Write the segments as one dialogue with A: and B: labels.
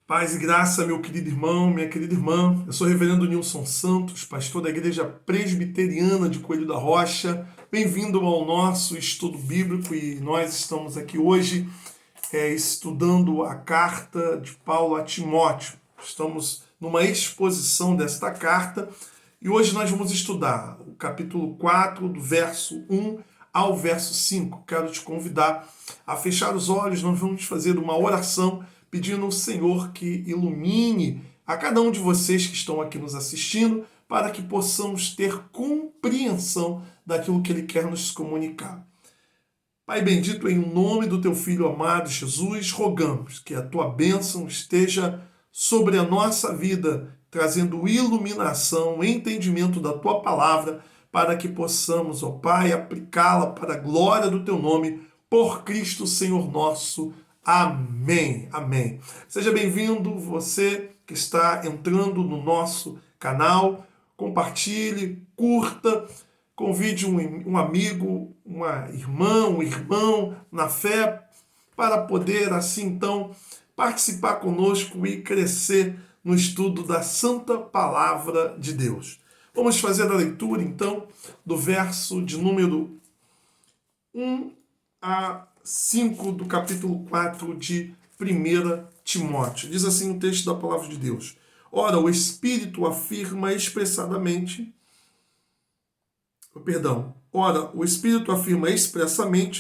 A: Paz e graça, meu querido irmão, minha querida irmã. Eu sou o reverendo Nilson Santos, pastor da Igreja Presbiteriana de Coelho da Rocha. Bem-vindo ao nosso estudo bíblico e nós estamos aqui hoje estudando a carta de Paulo a Timóteo. Estamos numa exposição desta carta e hoje nós vamos estudar o capítulo 4, do verso 1 ao verso 5. Quero te convidar a fechar os olhos, nós vamos fazer uma oração pedindo ao Senhor que ilumine a cada um de vocês que estão aqui nos assistindo, para que possamos ter compreensão daquilo que Ele quer nos comunicar. Pai bendito, em nome do Teu Filho amado Jesus, rogamos que a Tua bênção esteja sobre a nossa vida, trazendo iluminação, entendimento da Tua palavra, para que possamos, ó Pai, aplicá-la para a glória do Teu nome, por Cristo Senhor nosso. Amém, amém. Seja bem-vindo, você que está entrando no nosso canal. Compartilhe, curta, convide um amigo, uma irmã, um irmão na fé, para poder, assim, então, participar conosco e crescer no estudo da Santa Palavra de Deus. Vamos fazer a leitura, então, do verso de número 1 a 5 do capítulo 4 de 1 Timóteo. Diz assim o texto da palavra de Deus. Ora, o Espírito afirma expressamente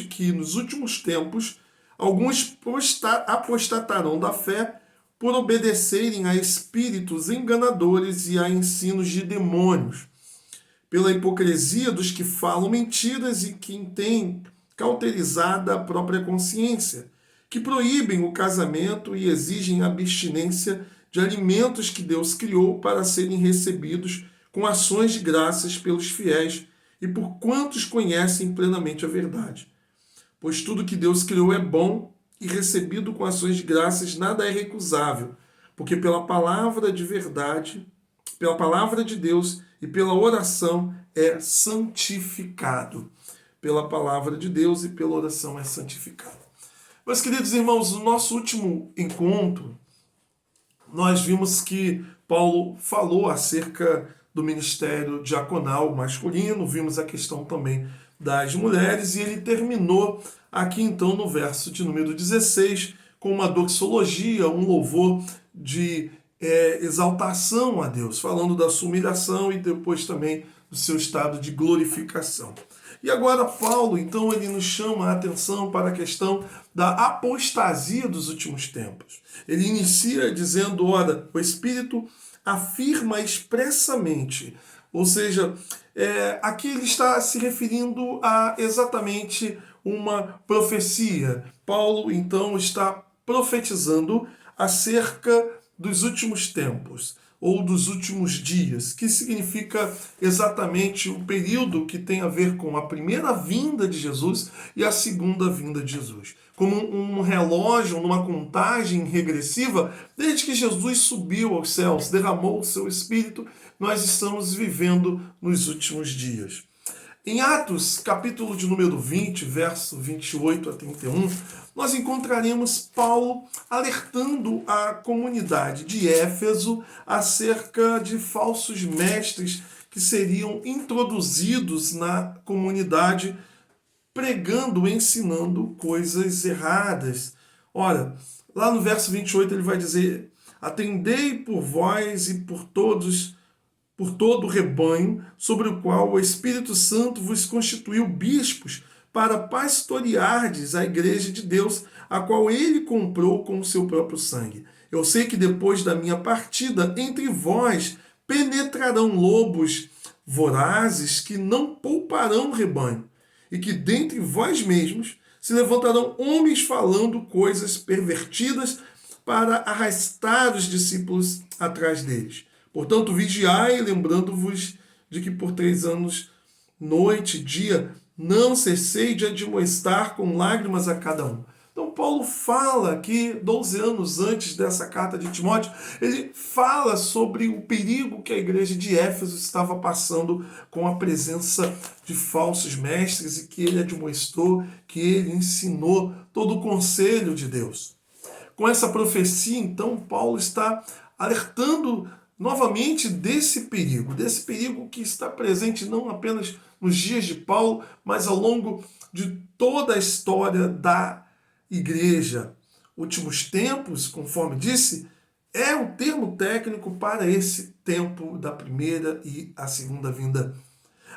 A: que nos últimos tempos alguns apostatarão da fé por obedecerem a espíritos enganadores e a ensinos de demônios, pela hipocrisia dos que falam mentiras e que têm cauterizada a própria consciência, que proíbem o casamento e exigem abstinência de alimentos que Deus criou para serem recebidos com ações de graças pelos fiéis e por quantos conhecem plenamente a verdade. Pois tudo que Deus criou é bom e recebido com ações de graças nada é recusável, porque pela palavra de verdade, pela palavra de Deus e pela oração é santificado. Pela palavra de Deus e pela oração é santificado. Meus queridos irmãos, no nosso último encontro, nós vimos que Paulo falou acerca do ministério diaconal masculino, vimos a questão também das mulheres, e ele terminou aqui então no verso de número 16 com uma doxologia, um louvor de exaltação a Deus, falando da sua humilhação e depois também do seu estado de glorificação. E agora Paulo, então, ele nos chama a atenção para a questão da apostasia dos últimos tempos. Ele inicia dizendo, ora, o Espírito afirma expressamente, ou seja, aqui ele está se referindo a exatamente uma profecia. Paulo, então, está profetizando acerca dos últimos tempos, ou dos últimos dias, que significa exatamente o período que tem a ver com a primeira vinda de Jesus e a segunda vinda de Jesus. Como um relógio, numa contagem regressiva, desde que Jesus subiu aos céus, derramou o seu Espírito, nós estamos vivendo nos últimos dias. Em Atos, capítulo de número 20, verso 28 a 31, nós encontraremos Paulo alertando a comunidade de Éfeso acerca de falsos mestres que seriam introduzidos na comunidade, pregando, ensinando coisas erradas. Ora, lá no verso 28 ele vai dizer: atendei por vós e por todo o rebanho, sobre o qual o Espírito Santo vos constituiu bispos, para pastoreardes a igreja de Deus, a qual ele comprou com o seu próprio sangue. Eu sei que depois da minha partida, entre vós penetrarão lobos vorazes que não pouparão o rebanho, e que dentre vós mesmos se levantarão homens falando coisas pervertidas para arrastar os discípulos atrás deles. Portanto, vigiai, lembrando-vos de que por 3 anos, noite e dia, não cessei de admoestar com lágrimas a cada um. Então, Paulo fala que 12 anos antes dessa carta de Timóteo, ele fala sobre o perigo que a igreja de Éfeso estava passando com a presença de falsos mestres e que ele admoestou, que ele ensinou todo o conselho de Deus. Com essa profecia, então, Paulo está alertando novamente desse perigo que está presente não apenas nos dias de Paulo, mas ao longo de toda a história da igreja. Últimos tempos, conforme disse, é um termo técnico para esse tempo da primeira e a segunda vinda.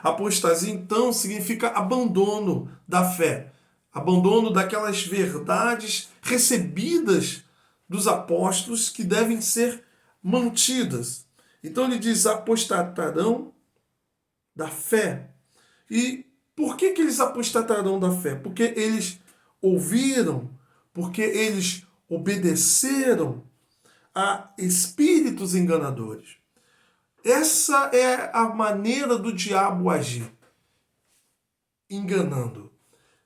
A: Apostasia, então, significa abandono da fé, abandono daquelas verdades recebidas dos apóstolos que devem ser mantidas. Então ele diz: apostatarão da fé. E por que eles apostatarão da fé? Porque eles ouviram, porque eles obedeceram a espíritos enganadores. Essa é a maneira do diabo agir, enganando.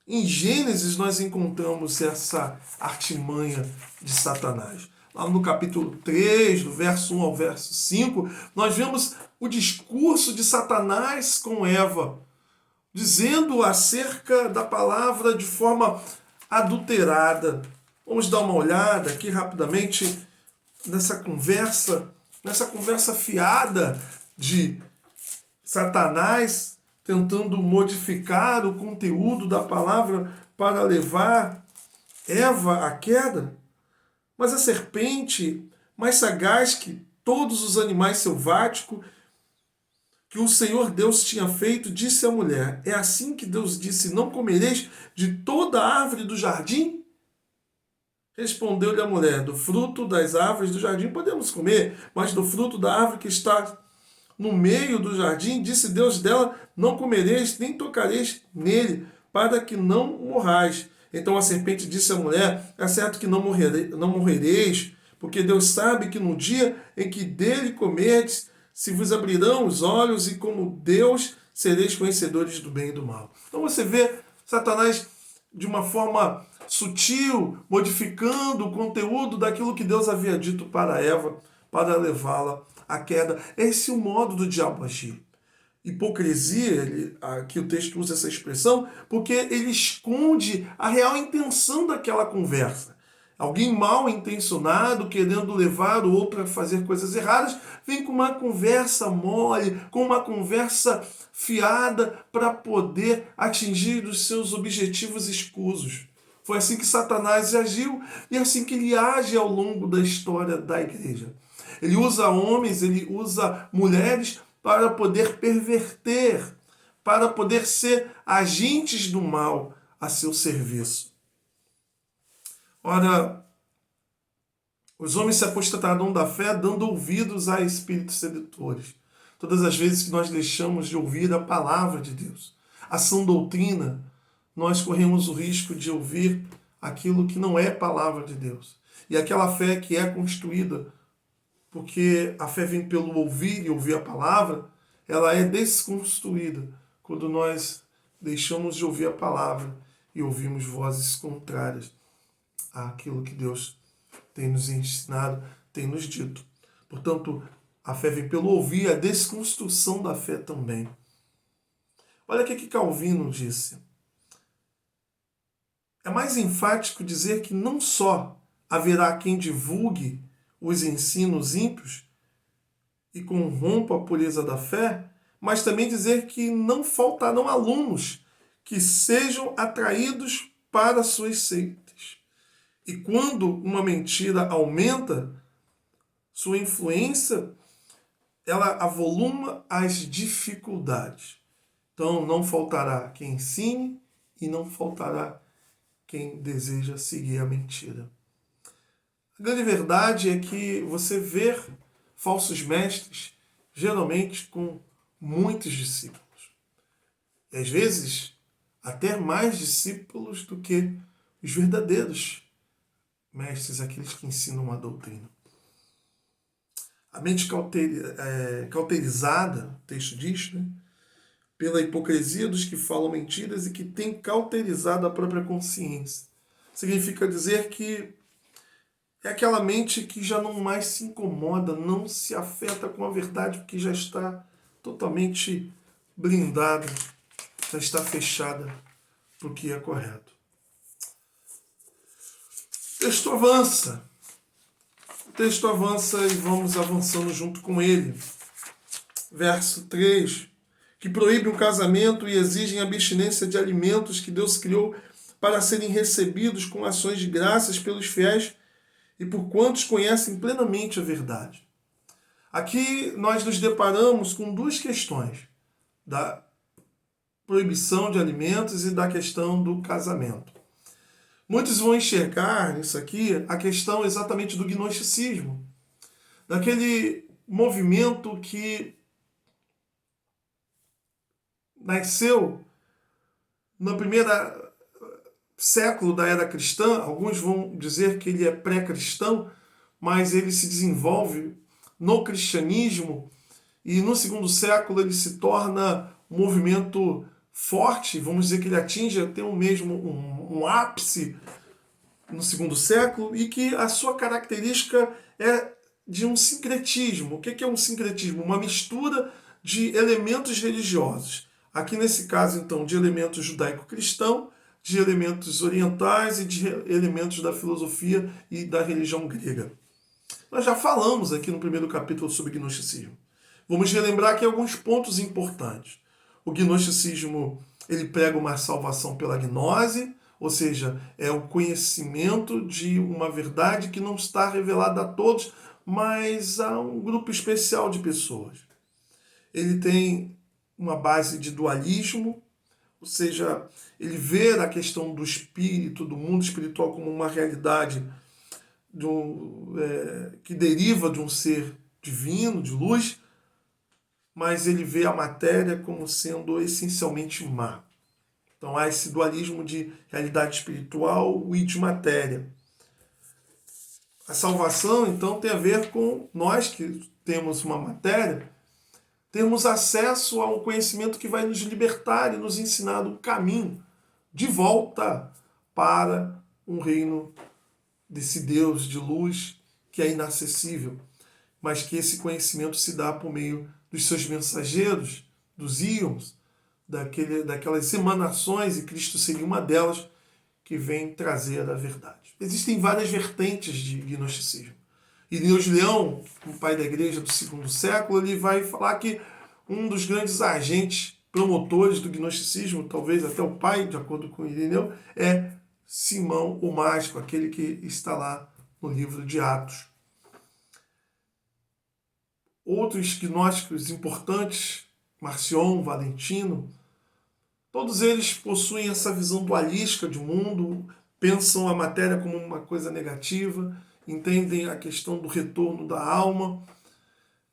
A: Em Gênesis nós encontramos essa artimanha de Satanás. Lá no capítulo 3, do verso 1 ao verso 5, nós vemos o discurso de Satanás com Eva, dizendo acerca da palavra de forma adulterada. Vamos dar uma olhada aqui rapidamente nessa conversa fiada de Satanás tentando modificar o conteúdo da palavra para levar Eva à queda. Mas a serpente, mais sagaz que todos os animais selváticos que o Senhor Deus tinha feito, disse à mulher: é assim que Deus disse: não comereis de toda árvore do jardim? Respondeu-lhe a mulher: do fruto das árvores do jardim podemos comer, mas do fruto da árvore que está no meio do jardim, disse Deus dela: não comereis, nem tocareis nele, para que não morrais. Então a serpente disse à mulher: é certo que não morrereis, porque Deus sabe que no dia em que dele comerdes, se vos abrirão os olhos, e como Deus sereis conhecedores do bem e do mal. Então você vê Satanás de uma forma sutil, modificando o conteúdo daquilo que Deus havia dito para Eva, para levá-la à queda. Esse é o modo do diabo agir. Hipocrisia, aqui o texto usa essa expressão, porque ele esconde a real intenção daquela conversa. Alguém mal intencionado, querendo levar o outro a fazer coisas erradas, vem com uma conversa mole, com uma conversa fiada para poder atingir os seus objetivos escusos. Foi assim que Satanás agiu e é assim que ele age ao longo da história da igreja. Ele usa homens, ele usa mulheres para poder perverter, para poder ser agentes do mal a seu serviço. Ora, os homens se apostatarão da fé dando ouvidos a espíritos sedutores. Todas as vezes que nós deixamos de ouvir a palavra de Deus, a sã doutrina, nós corremos o risco de ouvir aquilo que não é palavra de Deus. E aquela fé que é construída, porque a fé vem pelo ouvir e ouvir a palavra, ela é desconstruída quando nós deixamos de ouvir a palavra e ouvimos vozes contrárias àquilo que Deus tem nos ensinado, tem nos dito. Portanto, a fé vem pelo ouvir, a desconstrução da fé também. Olha o que Calvino disse. É mais enfático dizer que não só haverá quem divulgue os ensinos ímpios e corrompa a pureza da fé, mas também dizer que não faltarão alunos que sejam atraídos para suas seitas. E quando uma mentira aumenta, sua influência, ela avoluma as dificuldades. Então não faltará quem ensine e não faltará quem deseja seguir a mentira. A grande verdade é que você vê falsos mestres, geralmente com muitos discípulos. E às vezes, até mais discípulos do que os verdadeiros mestres, aqueles que ensinam a doutrina. A mente cauterizada, o texto diz, né, pela hipocrisia dos que falam mentiras e que têm cauterizado a própria consciência. Significa dizer que é aquela mente que já não mais se incomoda, não se afeta com a verdade, porque já está totalmente blindada, já está fechada para o que é correto. texto avança. O texto avança e vamos avançando junto com ele. Verso 3. Que proíbe o casamento e exigem abstinência de alimentos que Deus criou para serem recebidos com ações de graças pelos fiéis e por quantos conhecem plenamente a verdade. Aqui nós nos deparamos com duas questões, da proibição de alimentos e da questão do casamento. Muitos vão enxergar nisso aqui a questão exatamente do gnosticismo, daquele movimento que nasceu no primeiro século da era cristã. Alguns vão dizer que ele é pré-cristão, mas ele se desenvolve no cristianismo e no segundo século ele se torna um movimento forte, vamos dizer que ele atinge até um ápice no segundo século e que a sua característica é de um sincretismo. O que é um sincretismo? Uma mistura de elementos religiosos. Aqui nesse caso, então, de elementos judaico-cristão, de elementos orientais e de elementos da filosofia e da religião grega. Nós já falamos aqui no primeiro capítulo sobre gnosticismo. Vamos relembrar aqui alguns pontos importantes. O gnosticismo, ele prega uma salvação pela gnose, ou seja, é o conhecimento de uma verdade que não está revelada a todos, mas a um grupo especial de pessoas. Ele tem uma base de dualismo, ou seja, ele vê a questão do espírito, do mundo espiritual como uma realidade que deriva de um ser divino, de luz, mas ele vê a matéria como sendo essencialmente má. Então há esse dualismo de realidade espiritual e de matéria. A salvação, então, tem a ver com nós que temos uma matéria, termos acesso a um conhecimento que vai nos libertar e nos ensinar um caminho de volta para um reino desse Deus de luz que é inacessível, mas que esse conhecimento se dá por meio dos seus mensageiros, dos íons, daquelas emanações, e Cristo seria uma delas, que vem trazer a verdade. Existem várias vertentes de gnosticismo. Irineu de Leão, o pai da igreja do segundo século, ele vai falar que um dos grandes agentes promotores do gnosticismo, talvez até o pai, de acordo com Irineu, é Simão o Mágico, aquele que está lá no livro de Atos. Outros gnósticos importantes, Marcion, Valentino, todos eles possuem essa visão dualística de mundo, pensam a matéria como uma coisa negativa, entendem a questão do retorno da alma.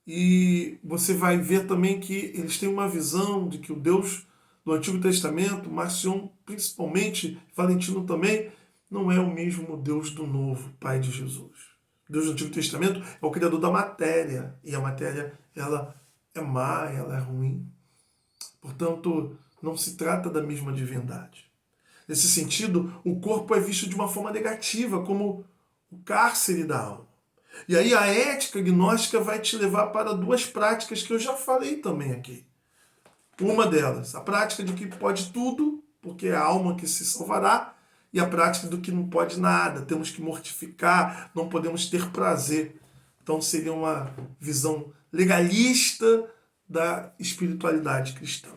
A: E você vai ver também que eles têm uma visão de que o Deus do Antigo Testamento, Marcion principalmente, Valentino também, não é o mesmo Deus do Novo, Pai de Jesus. O Deus do Antigo Testamento é o Criador da matéria, e a matéria ela é má, ela é ruim. Portanto, não se trata da mesma divindade. Nesse sentido, o corpo é visto de uma forma negativa, como o cárcere da alma. E aí a ética gnóstica vai te levar para duas práticas que eu já falei também aqui. Uma delas, a prática de que pode tudo, porque é a alma que se salvará, e a prática do que não pode nada, temos que mortificar, não podemos ter prazer. Então seria uma visão legalista da espiritualidade cristã.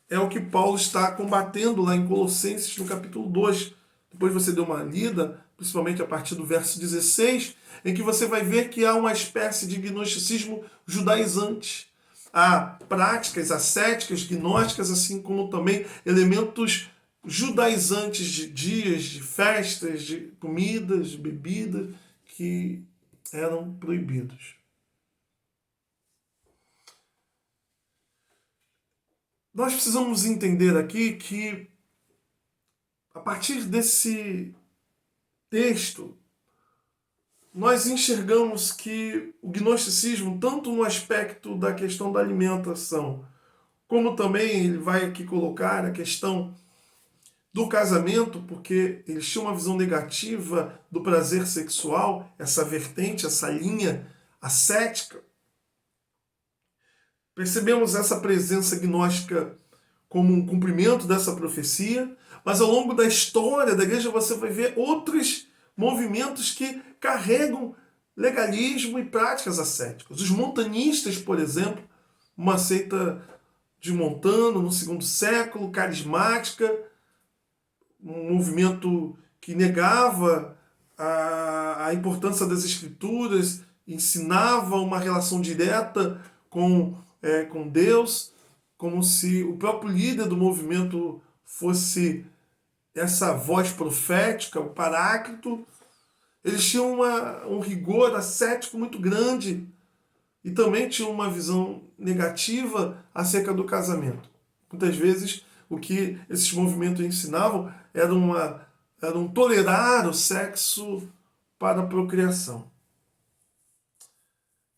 A: É o que Paulo está combatendo lá em Colossenses, no capítulo 2. Depois você dê uma lida, principalmente a partir do verso 16, em que você vai ver que há uma espécie de gnosticismo judaizante. Há práticas ascéticas, gnósticas, assim como também elementos judaizantes de dias, de festas, de comidas, de bebidas, que eram proibidos. Nós precisamos entender aqui que, a partir desse texto, nós enxergamos que o gnosticismo, tanto no aspecto da questão da alimentação, como também ele vai aqui colocar a questão do casamento, porque eles tinham uma visão negativa do prazer sexual, essa vertente, essa linha ascética. Percebemos essa presença gnóstica como um cumprimento dessa profecia, mas ao longo da história da igreja você vai ver outros movimentos que carregam legalismo e práticas ascéticas. Os montanistas, por exemplo, uma seita de Montano no segundo século, carismática, um movimento que negava a importância das escrituras, ensinava uma relação direta com Deus, como se o próprio líder do movimento fosse essa voz profética, o Paráclito. Eles tinham um rigor ascético muito grande e também tinham uma visão negativa acerca do casamento. Muitas vezes o que esses movimentos ensinavam era um tolerar o sexo para a procriação.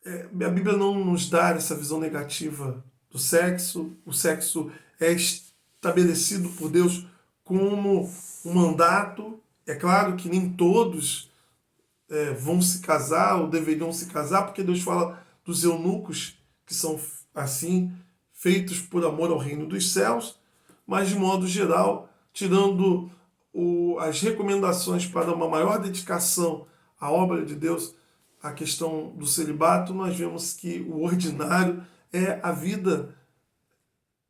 A: A Bíblia não nos dá essa visão negativa do sexo. O sexo é estabelecido por Deus como um mandato. É claro que nem todos vão se casar ou deveriam se casar, porque Deus fala dos eunucos que são assim, feitos por amor ao reino dos céus, mas de modo geral, tirando as recomendações para uma maior dedicação à obra de Deus, a questão do celibato, nós vemos que o ordinário é a vida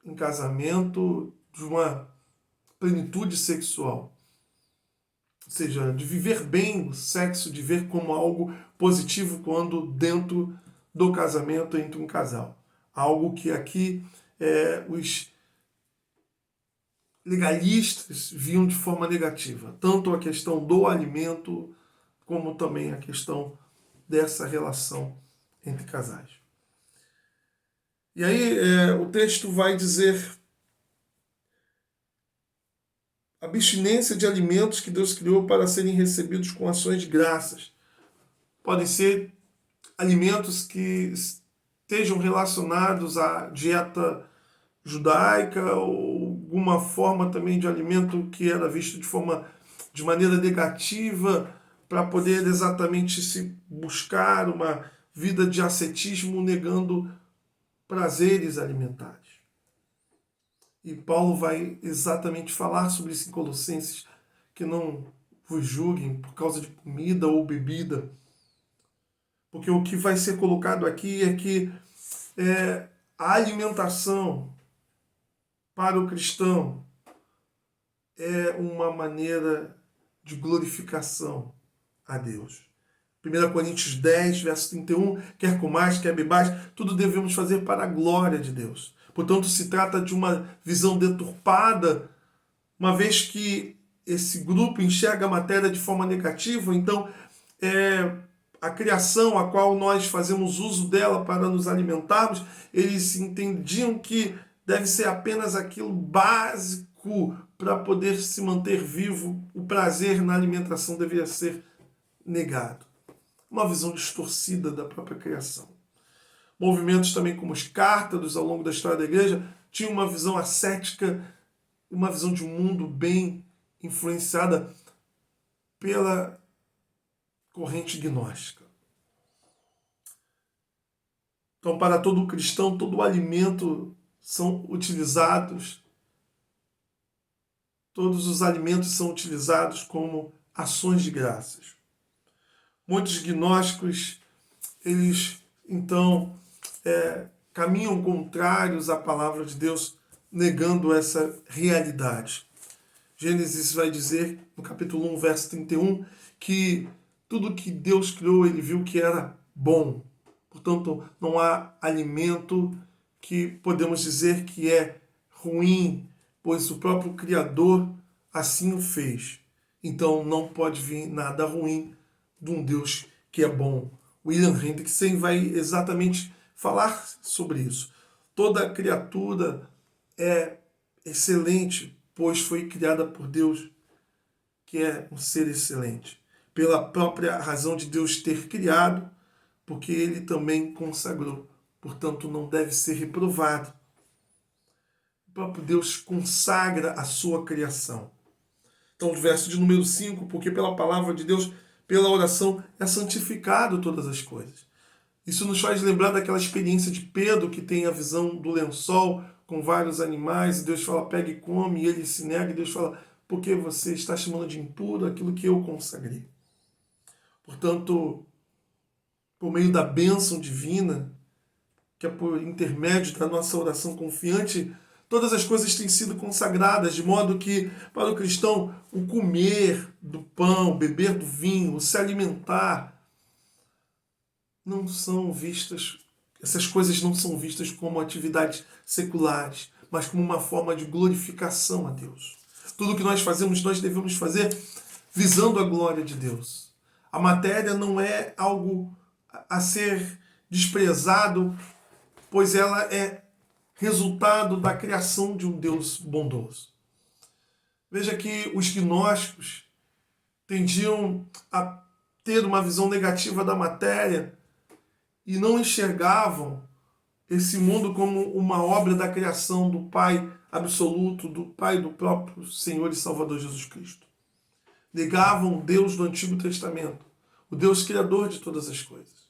A: em casamento de uma plenitude sexual. Ou seja, de viver bem o sexo, de ver como algo positivo quando dentro do casamento entre um casal. Algo que aqui os legalistas viam de forma negativa. Tanto a questão do alimento, como também a questão dessa relação entre casais. E aí o texto vai dizer: abstinência de alimentos que Deus criou para serem recebidos com ações de graças. Podem ser alimentos que estejam relacionados à dieta judaica ou alguma forma também de alimento que era visto de maneira negativa, para poder exatamente se buscar uma vida de ascetismo negando prazeres alimentares. E Paulo vai exatamente falar sobre isso em Colossenses, que não vos julguem por causa de comida ou bebida. Porque o que vai ser colocado aqui é que a alimentação para o cristão é uma maneira de glorificação a Deus. 1 Coríntios 10, verso 31, quer comais, quer bebais, tudo devemos fazer para a glória de Deus. Portanto, se trata de uma visão deturpada, uma vez que esse grupo enxerga a matéria de forma negativa, então a criação a qual nós fazemos uso dela para nos alimentarmos, eles entendiam que deve ser apenas aquilo básico para poder se manter vivo. O prazer na alimentação deveria ser negado. Uma visão distorcida da própria criação. Movimentos também como os cártaros ao longo da história da igreja tinham uma visão ascética, uma visão de um mundo bem influenciada pela corrente gnóstica. Então, para todo cristão, todo alimento são utilizados, todos os alimentos são utilizados como ações de graças. Muitos gnósticos, eles então caminham contrários à palavra de Deus, negando essa realidade. Gênesis vai dizer, no capítulo 1, verso 31, que tudo que Deus criou, ele viu que era bom. Portanto, não há alimento que podemos dizer que é ruim, pois o próprio Criador assim o fez. Então, não pode vir nada ruim de um Deus que é bom. William Hendrickson vai exatamente falar sobre isso. Toda criatura é excelente, pois foi criada por Deus, que é um ser excelente. Pela própria razão de Deus ter criado, porque ele também consagrou. Portanto, não deve ser reprovado. O próprio Deus consagra a sua criação. Então, o verso de número 5, porque pela palavra de Deus, pela oração, é santificado todas as coisas. Isso nos faz lembrar daquela experiência de Pedro, que tem a visão do lençol com vários animais, e Deus fala, pega e come, e ele se nega, e Deus fala, porque você está chamando de impuro aquilo que eu consagrei. Portanto, por meio da bênção divina, que é por intermédio da nossa oração confiante, todas as coisas têm sido consagradas, de modo que, para o cristão, o comer do pão, beber do vinho, o se alimentar, não são vistas, essas coisas não são vistas como atividades seculares, mas como uma forma de glorificação a Deus. Tudo que nós fazemos, nós devemos fazer visando a glória de Deus. A matéria não é algo a ser desprezado, pois ela é resultado da criação de um Deus bondoso. Veja que os gnósticos tendiam a ter uma visão negativa da matéria e não enxergavam esse mundo como uma obra da criação do Pai absoluto, do Pai do próprio Senhor e Salvador Jesus Cristo. Negavam o Deus do Antigo Testamento, o Deus criador de todas as coisas.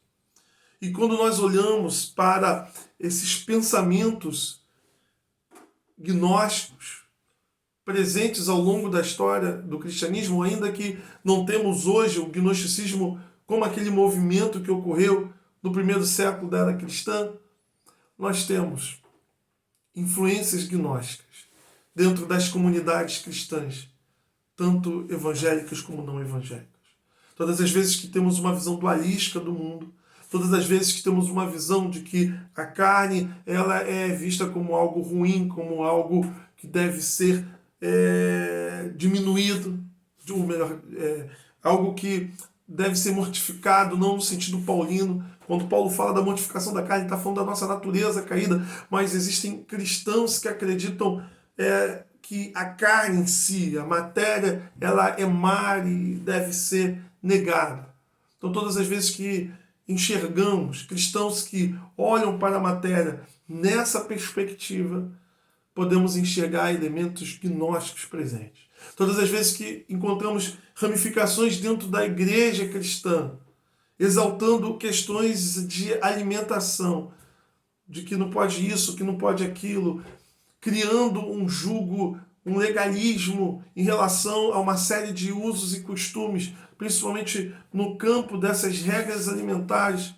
A: E quando nós olhamos para esses pensamentos gnósticos presentes ao longo da história do cristianismo, ainda que não temos hoje o gnosticismo como aquele movimento que ocorreu no primeiro século da era cristã, nós temos influências gnósticas dentro das comunidades cristãs, tanto evangélicas como não evangélicas. Todas as vezes que temos uma visão dualística do mundo, todas as vezes que temos uma visão de que a carne ela é vista como algo ruim, como algo que deve ser diminuído, ou melhor, algo que deve ser mortificado, não no sentido paulino. Quando Paulo fala da mortificação da carne, ele está falando da nossa natureza caída, mas existem cristãos que acreditam que a carne em si, a matéria, ela é má e deve ser negada. Então, todas as vezes que enxergamos cristãos que olham para a matéria nessa perspectiva, podemos enxergar elementos gnósticos presentes. Todas as vezes que encontramos ramificações dentro da igreja cristã, exaltando questões de alimentação, de que não pode isso, que não pode aquilo, criando um jugo, um legalismo em relação a uma série de usos e costumes, principalmente no campo dessas regras alimentares,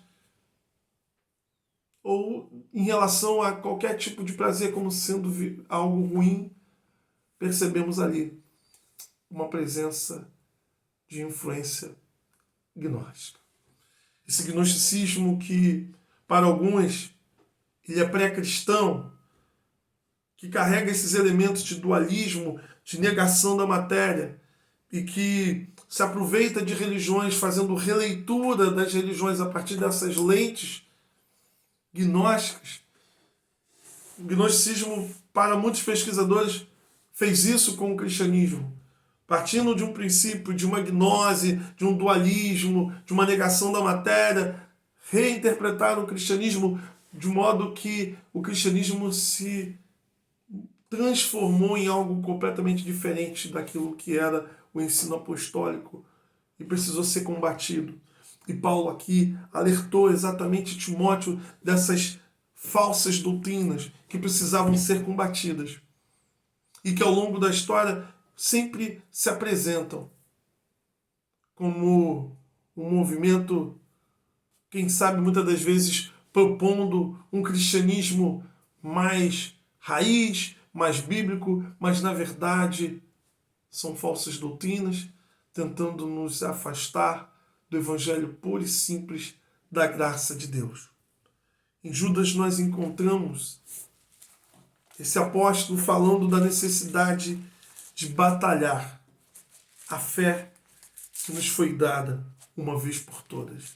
A: ou em relação a qualquer tipo de prazer como sendo algo ruim, percebemos ali uma presença de influência gnóstica. Esse gnosticismo que, para alguns, ele é pré-cristão, que carrega esses elementos de dualismo, de negação da matéria, e que se aproveita de religiões, fazendo releitura das religiões a partir dessas lentes gnósticas. O gnosticismo, para muitos pesquisadores, fez isso com o cristianismo, partindo de um princípio, de uma gnose, de um dualismo, de uma negação da matéria, reinterpretaram o cristianismo de modo que o cristianismo se transformou em algo completamente diferente daquilo que era o ensino apostólico e precisou ser combatido. E Paulo aqui alertou exatamente Timóteo dessas falsas doutrinas que precisavam ser combatidas e que ao longo da história sempre se apresentam como um movimento, quem sabe muitas das vezes propondo um cristianismo mais raiz, mais bíblico, mas na verdade são falsas doutrinas tentando nos afastar do evangelho puro e simples da graça de Deus. Em Judas nós encontramos esse apóstolo falando da necessidade de batalhar a fé que nos foi dada uma vez por todas.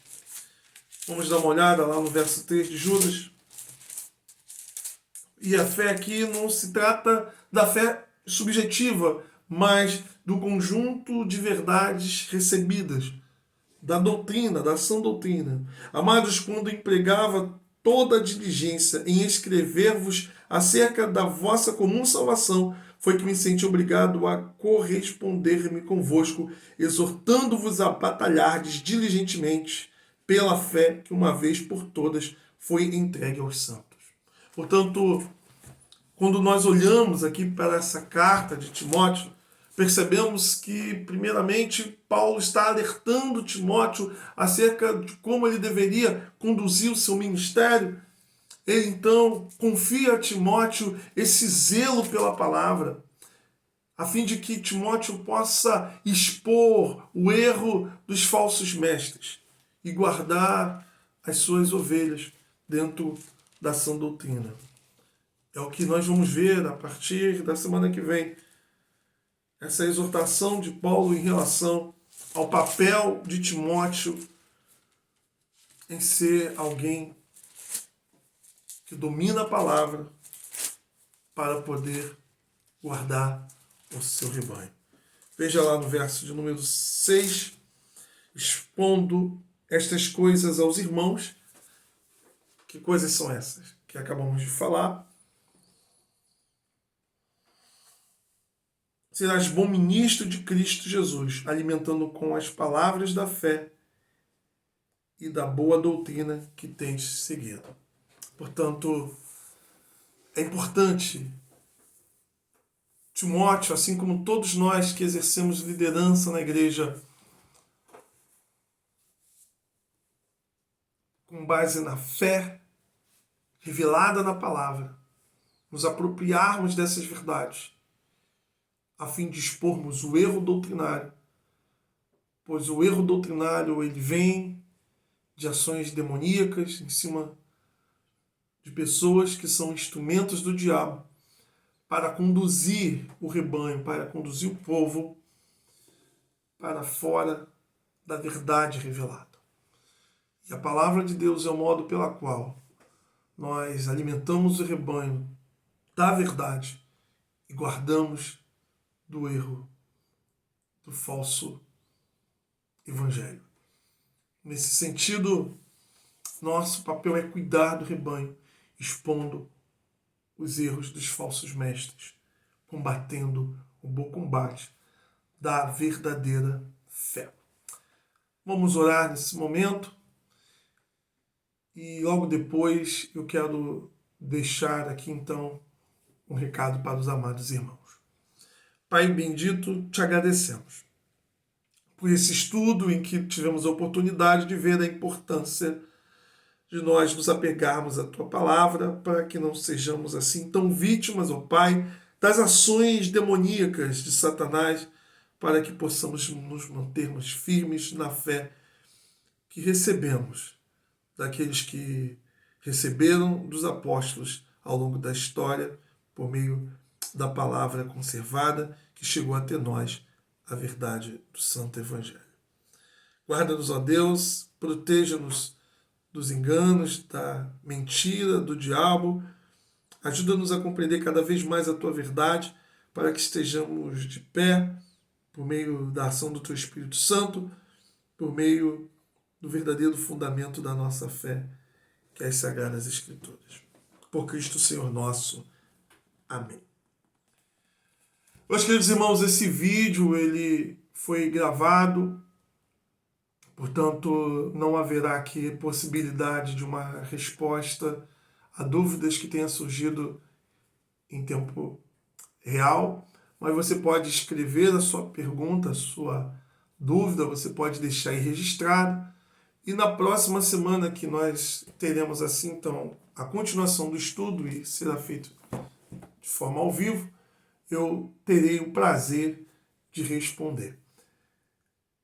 A: Vamos dar uma olhada lá no verso 3 de Judas. E a fé aqui não se trata da fé subjetiva, mas do conjunto de verdades recebidas, da doutrina, da sã doutrina. Amados, quando empregava toda a diligência em escrever-vos acerca da vossa comum salvação, foi que me senti obrigado a corresponder-me convosco, exortando-vos a batalhardes diligentemente pela fé que uma vez por todas foi entregue aos santos. Portanto, quando nós olhamos aqui para essa carta de Timóteo, Percebemos que, primeiramente, Paulo está alertando Timóteo acerca de como ele deveria conduzir o seu ministério. Ele então confia a Timóteo esse zelo pela palavra, a fim de que Timóteo possa expor o erro dos falsos mestres e guardar as suas ovelhas dentro da sã doutrina. É o que nós vamos ver a partir da semana que vem. Essa exortação de Paulo em relação ao papel de Timóteo em ser alguém que domina a palavra para poder guardar o seu rebanho. Veja lá no verso de número 6, expondo estas coisas aos irmãos. Que coisas são essas que acabamos de falar? Serás bom ministro de Cristo Jesus, alimentando com as palavras da fé e da boa doutrina que tens seguido. Portanto, é importante, Timóteo, assim como todos nós que exercemos liderança na igreja, com base na fé revelada na palavra, nos apropriarmos dessas verdades, a fim de expormos o erro doutrinário, pois o erro doutrinário ele vem de ações demoníacas em cima de pessoas que são instrumentos do diabo para conduzir o rebanho, para conduzir o povo para fora da verdade revelada. E a palavra de Deus é o modo pela qual nós alimentamos o rebanho da verdade e guardamos do erro, do falso evangelho. Nesse sentido, nosso papel é cuidar do rebanho, expondo os erros dos falsos mestres, combatendo o bom combate da verdadeira fé. Vamos orar nesse momento e logo depois eu quero deixar aqui então um recado para os amados irmãos. Pai bendito, te agradecemos por esse estudo em que tivemos a oportunidade de ver a importância de nós nos apegarmos à tua palavra para que não sejamos assim tão vítimas, ó Pai, das ações demoníacas de Satanás, para que possamos nos mantermos firmes na fé que recebemos daqueles que receberam dos apóstolos ao longo da história por meio da palavra conservada que chegou até nós, a verdade do Santo Evangelho. Guarda-nos, ó Deus, proteja-nos dos enganos, da mentira, do diabo. Ajuda-nos a compreender cada vez mais a Tua verdade, para que estejamos de pé, por meio da ação do Teu Espírito Santo, por meio do verdadeiro fundamento da nossa fé, que é as Sagradas Escrituras. Por Cristo Senhor nosso. Amém. Meus queridos irmãos, esse vídeo ele foi gravado, portanto não haverá aqui possibilidade de uma resposta a dúvidas que tenha surgido em tempo real, mas você pode escrever a sua pergunta, a sua dúvida, você pode deixar aí registrado, e na próxima semana que nós teremos assim então a continuação do estudo e será feito de forma ao vivo, eu terei o prazer de responder.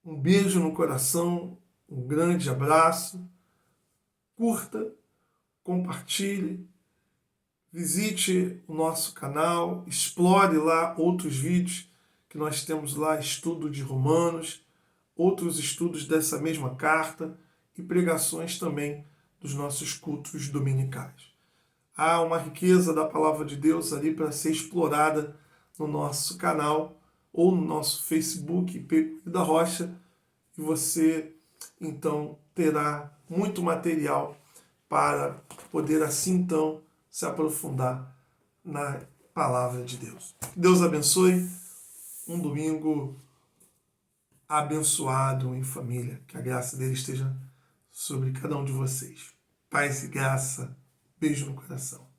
A: Um beijo no coração, um grande abraço, curta, compartilhe, visite o nosso canal, explore lá outros vídeos que nós temos lá, estudo de Romanos, outros estudos dessa mesma carta e pregações também dos nossos cultos dominicais. Há uma riqueza da palavra de Deus ali para ser explorada no nosso canal ou no nosso Facebook, Pedro da Rocha, e você então terá muito material para poder assim então se aprofundar na palavra de Deus. Que Deus abençoe, um domingo abençoado em família, que a graça dele esteja sobre cada um de vocês. Paz e graça, beijo no coração.